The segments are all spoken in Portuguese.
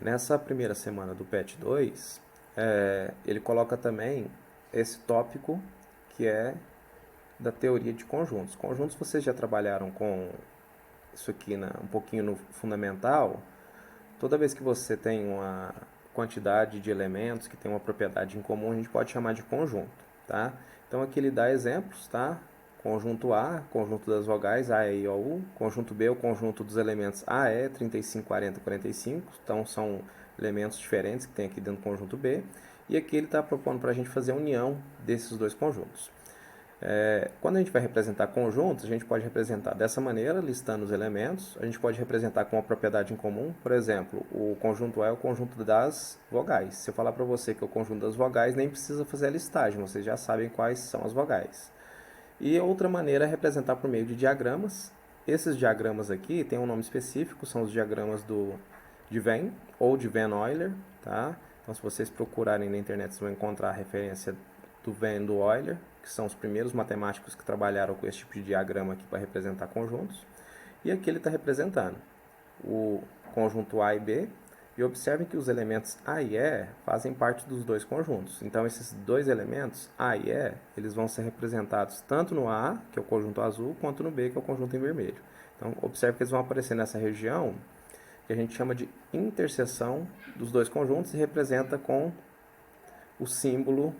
nessa primeira semana do PET 2, ele coloca também esse tópico que é da teoria de conjuntos. Conjuntos vocês já trabalharam com isso aqui um pouquinho no fundamental. Toda vez que você tem uma quantidade de elementos que tem uma propriedade em comum, a gente pode chamar de conjunto, tá? Então aqui ele dá exemplos, tá? Conjunto A, conjunto das vogais A, E, I, O, U. Conjunto B, o conjunto dos elementos A, E, 35, 40, 45. Então são elementos diferentes que tem aqui dentro do conjunto B. E aqui ele está propondo para a gente fazer a união desses dois conjuntos. Quando a gente vai representar conjuntos, a gente pode representar dessa maneira, listando os elementos. A gente pode representar com uma propriedade em comum. Por exemplo, o conjunto A é o conjunto das vogais. Se eu falar para você que é o conjunto das vogais, nem precisa fazer a listagem, vocês já sabem quais são as vogais. E outra maneira é representar por meio de diagramas. Esses diagramas aqui têm um nome específico, são os diagramas de Venn ou de Venn-Euler, tá? Então, se vocês procurarem na internet, vocês vão encontrar a referência do Venn e do Euler, que são os primeiros matemáticos que trabalharam com esse tipo de diagrama aqui para representar conjuntos. E aqui ele está representando o conjunto A e B. E observem que os elementos A e E fazem parte dos dois conjuntos. Então, esses dois elementos, A e E, eles vão ser representados tanto no A, que é o conjunto azul, quanto no B, que é o conjunto em vermelho. Então, observe que eles vão aparecer nessa região que a gente chama de interseção dos dois conjuntos e representa com o símbolo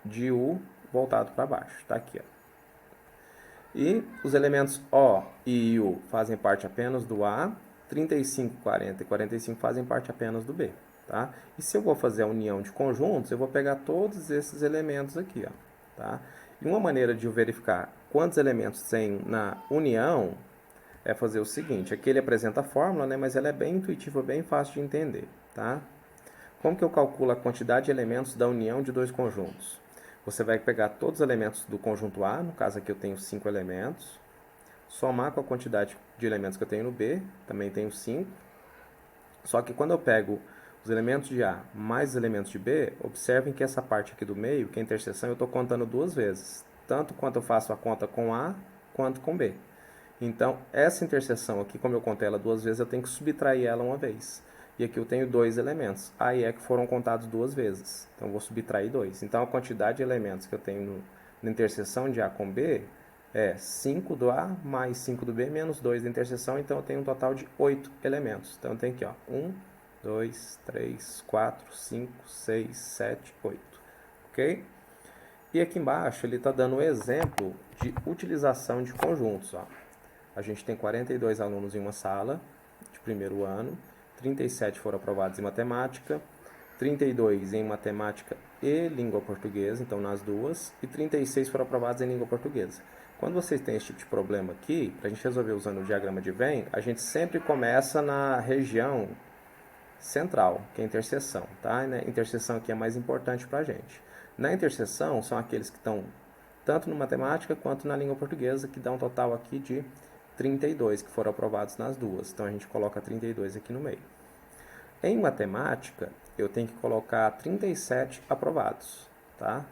de U voltado para baixo. Está aqui, ó. E os elementos O e U fazem parte apenas do A, 35, 40 e 45 fazem parte apenas do B. Tá? E se eu vou fazer a união de conjuntos, eu vou pegar todos esses elementos aqui. Ó, tá? E uma maneira de eu verificar quantos elementos tem na união é fazer o seguinte. Aqui ele apresenta a fórmula, né, mas ela é bem intuitiva, bem fácil de entender. Tá? Como que eu calculo a quantidade de elementos da união de dois conjuntos? Você vai pegar todos os elementos do conjunto A, no caso aqui eu tenho 5 elementos, somar com a quantidade de elementos que eu tenho no B, também tenho 5. Só que quando eu pego os elementos de A mais os elementos de B, observem que essa parte aqui do meio, que é a interseção, eu estou contando duas vezes. Tanto quanto eu faço a conta com A, quanto com B. Então, essa interseção aqui, como eu contei ela duas vezes, eu tenho que subtrair ela uma vez. E aqui eu tenho dois elementos, A e E, que foram contados duas vezes. Então, eu vou subtrair 2. Então, a quantidade de elementos que eu tenho na interseção de A com B é 5 do A mais 5 do B menos 2 da interseção. Então, eu tenho um total de 8 elementos. Então, eu tenho aqui, ó, 1, 2, 3, 4, 5, 6, 7, 8. Ok? E aqui embaixo ele está dando um exemplo de utilização de conjuntos. Ó. A gente tem 42 alunos em uma sala de primeiro ano, 37 foram aprovados em matemática, 32 em matemática e língua portuguesa, então nas duas, e 36 foram aprovados em língua portuguesa. Quando vocês têm esse tipo de problema aqui, para a gente resolver usando o diagrama de Venn, a gente sempre começa na região central, que é a interseção, tá? A interseção aqui é mais importante para a gente. Na interseção são aqueles que estão tanto no matemática quanto na língua portuguesa, que dá um total aqui de 32 que foram aprovados nas duas. Então a gente coloca 32 aqui no meio. Em matemática, eu tenho que colocar 37 aprovados, tá?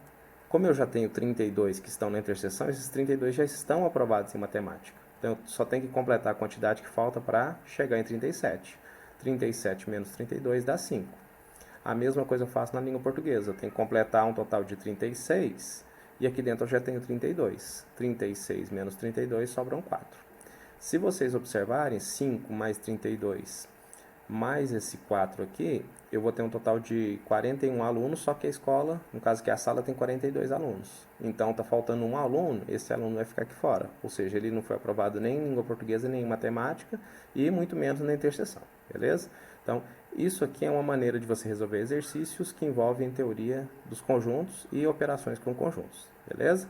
Como eu já tenho 32 que estão na interseção, esses 32 já estão aprovados em matemática. Então eu só tenho que completar a quantidade que falta para chegar em 37. 37 menos 32 dá 5. A mesma coisa eu faço na língua portuguesa. Eu tenho que completar um total de 36 e aqui dentro eu já tenho 32. 36 menos 32 sobram 4. Se vocês observarem, 5 mais 32 mais esse 4 aqui, eu vou ter um total de 41 alunos, só que a escola, no caso que a sala, tem 42 alunos. Então, está faltando um aluno, esse aluno vai ficar aqui fora. Ou seja, ele não foi aprovado nem em língua portuguesa, nem em matemática, e muito menos na interseção, beleza? Então, isso aqui é uma maneira de você resolver exercícios que envolvem teoria dos conjuntos e operações com conjuntos, beleza?